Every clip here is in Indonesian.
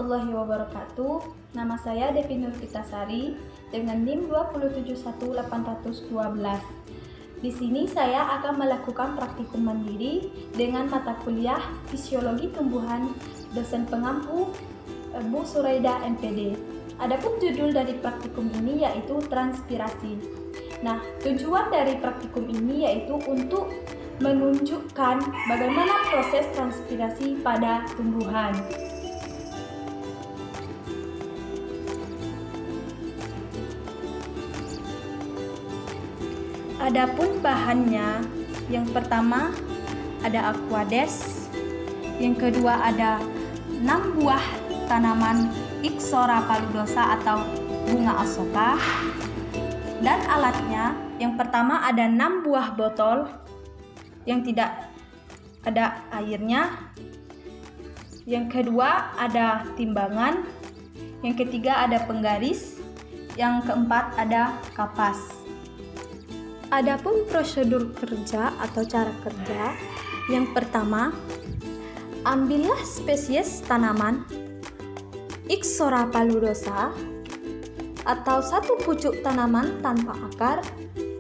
warahmatullahi wabarakatuh. Nama saya Devi Nur Pitasari dengan NIM 2711812. Di sini saya akan melakukan praktikum mandiri dengan mata kuliah Fisiologi Tumbuhan dosen pengampu Bu Suraida MPD. Adapun judul dari praktikum ini yaitu transpirasi. Nah, tujuan dari praktikum ini yaitu untuk menunjukkan bagaimana proses transpirasi pada tumbuhan. Adapun bahannya, yang pertama ada aquades, yang kedua ada 6 buah tanaman Ixora paludosa atau bunga asoka, dan alatnya yang pertama ada 6 buah botol yang tidak ada airnya, yang kedua ada timbangan, yang ketiga ada penggaris, yang keempat ada kapas. Adapun prosedur kerja atau cara kerja, yang pertama, ambillah spesies tanaman Ixora paludosa atau satu pucuk tanaman tanpa akar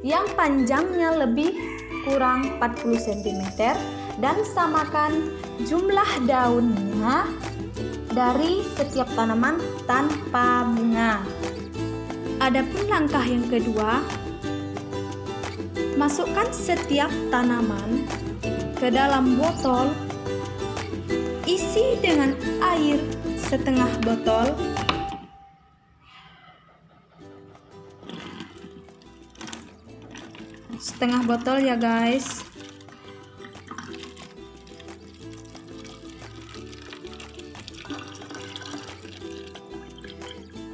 yang panjangnya lebih kurang 40 cm dan samakan jumlah daunnya dari setiap tanaman tanpa bunga. Adapun langkah yang kedua, masukkan setiap tanaman ke dalam botol, isi dengan air setengah botol, ya guys.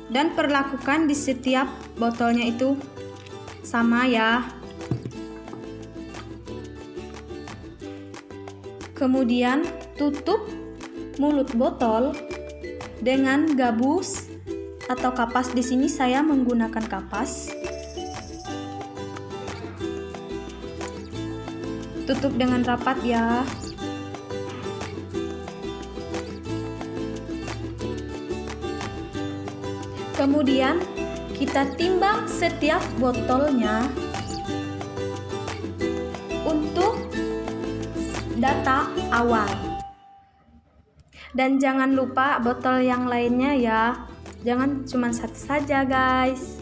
Dan perlakukan di setiap botolnya itu sama ya. Kemudian tutup mulut botol dengan gabus atau kapas. Di sini saya menggunakan kapas. Tutup dengan rapat ya. Kemudian kita timbang setiap botolnya untuk data awal. Dan jangan lupa botol yang lainnya ya. Jangan cuma satu saja guys.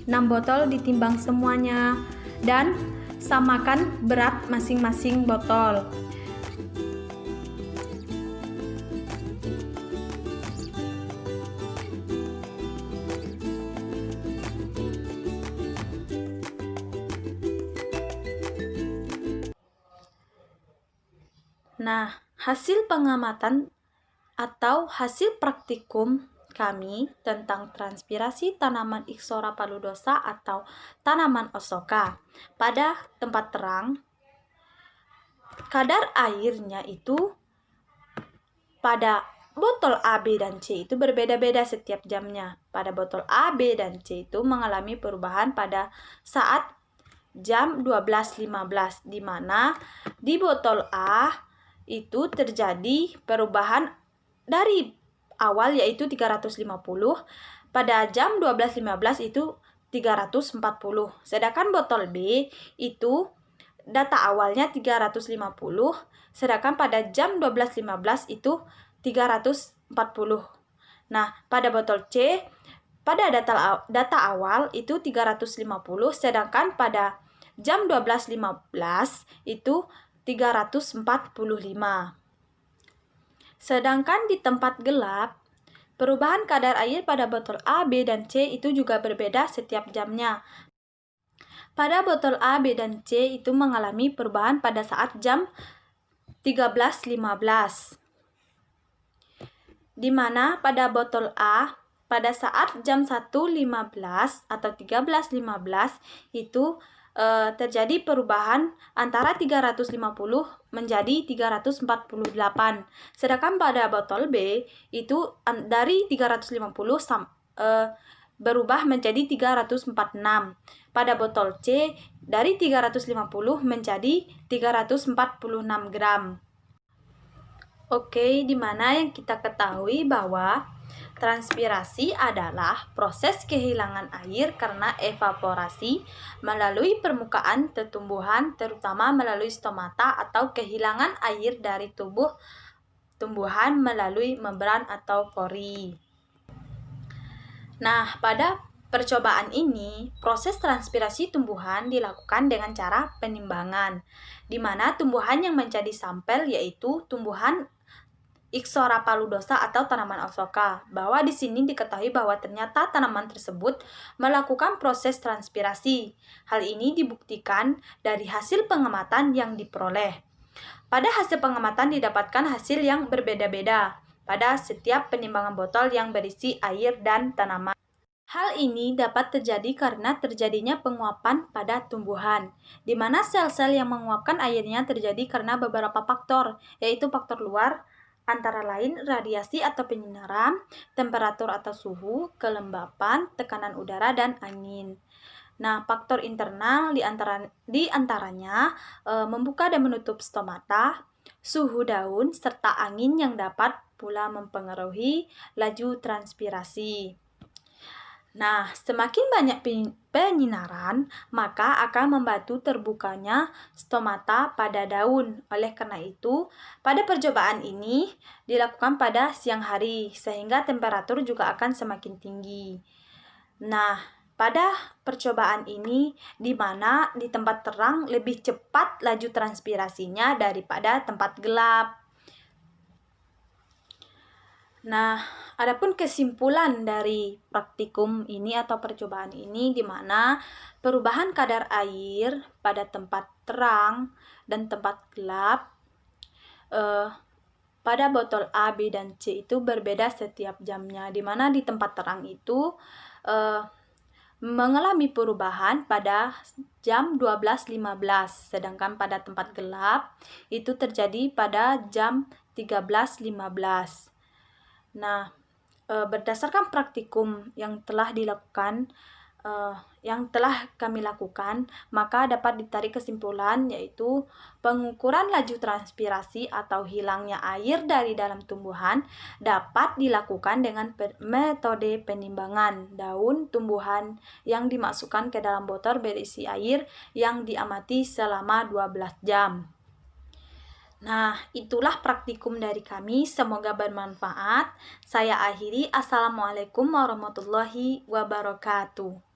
6 botol ditimbang semuanya dan samakan berat masing-masing botol. Nah, hasil pengamatan atau hasil praktikum kami tentang transpirasi tanaman Ixora paludosa atau tanaman asoka pada tempat terang, kadar airnya itu pada botol A, B, dan C itu berbeda-beda setiap jamnya. Pada botol A, B, dan C itu mengalami perubahan pada saat jam 12.15, di mana di botol A itu terjadi perubahan dari awal yaitu 350, pada jam 12.15 itu 340. Sedangkan botol B itu data awalnya 350, sedangkan pada jam 12.15 itu 340. Nah, pada botol C pada data awal itu 350, sedangkan pada jam 12.15 itu 345. Sedangkan di tempat gelap, perubahan kadar air pada botol A, B, dan C itu juga berbeda setiap jamnya. Pada botol A, B, dan C itu mengalami perubahan pada saat jam 13.15. Di mana pada botol A pada saat jam 1.15 atau 13.15 itu terjadi perubahan antara 350 menjadi 348. Sedangkan pada botol B itu dari 350 berubah menjadi 346. Pada botol C dari 350 menjadi 346 gram. Oke, di mana yang kita ketahui bahwa Transpirasi adalah proses kehilangan air karena evaporasi melalui permukaan tumbuhan, terutama melalui stomata atau kehilangan air dari tubuh tumbuhan melalui membran atau pori. Nah, pada percobaan ini, proses transpirasi tumbuhan dilakukan dengan cara penimbangan, di mana tumbuhan yang menjadi sampel yaitu tumbuhan Ixora paludosa atau tanaman Asoka. Bahwa di sini diketahui bahwa ternyata tanaman tersebut melakukan proses transpirasi. Hal ini dibuktikan dari hasil pengamatan yang diperoleh. Pada hasil pengamatan didapatkan hasil yang berbeda-beda pada setiap penimbangan botol yang berisi air dan tanaman. Hal ini dapat terjadi karena terjadinya penguapan pada tumbuhan, di mana sel-sel yang menguapkan airnya terjadi karena beberapa faktor, yaitu faktor luar, antara lain radiasi atau penyinaran, temperatur atau suhu, kelembapan, tekanan udara, dan angin. Nah, faktor internal di antaranya membuka dan menutup stomata, suhu daun, serta angin yang dapat pula mempengaruhi laju transpirasi. Nah, semakin banyak penyinaran, maka akan membantu terbukanya stomata pada daun. Oleh karena itu, pada percobaan ini dilakukan pada siang hari, sehingga temperatur juga akan semakin tinggi. Nah, pada percobaan ini, di mana di tempat terang lebih cepat laju transpirasinya daripada tempat gelap. Nah, adapun kesimpulan dari praktikum ini atau percobaan ini di mana perubahan kadar air pada tempat terang dan tempat gelap pada botol A, B, dan C itu berbeda setiap jamnya, di mana di tempat terang itu mengalami perubahan pada jam 12.15, sedangkan pada tempat gelap itu terjadi pada jam 13.15. Nah, berdasarkan praktikum yang telah dilakukan, yang telah kami lakukan, maka dapat ditarik kesimpulan yaitu pengukuran laju transpirasi atau hilangnya air dari dalam tumbuhan dapat dilakukan dengan metode penimbangan daun tumbuhan yang dimasukkan ke dalam botol berisi air yang diamati selama 12 jam. Nah, itulah praktikum dari kami. Semoga bermanfaat. Saya akhiri. Assalamualaikum warahmatullahi wabarakatuh.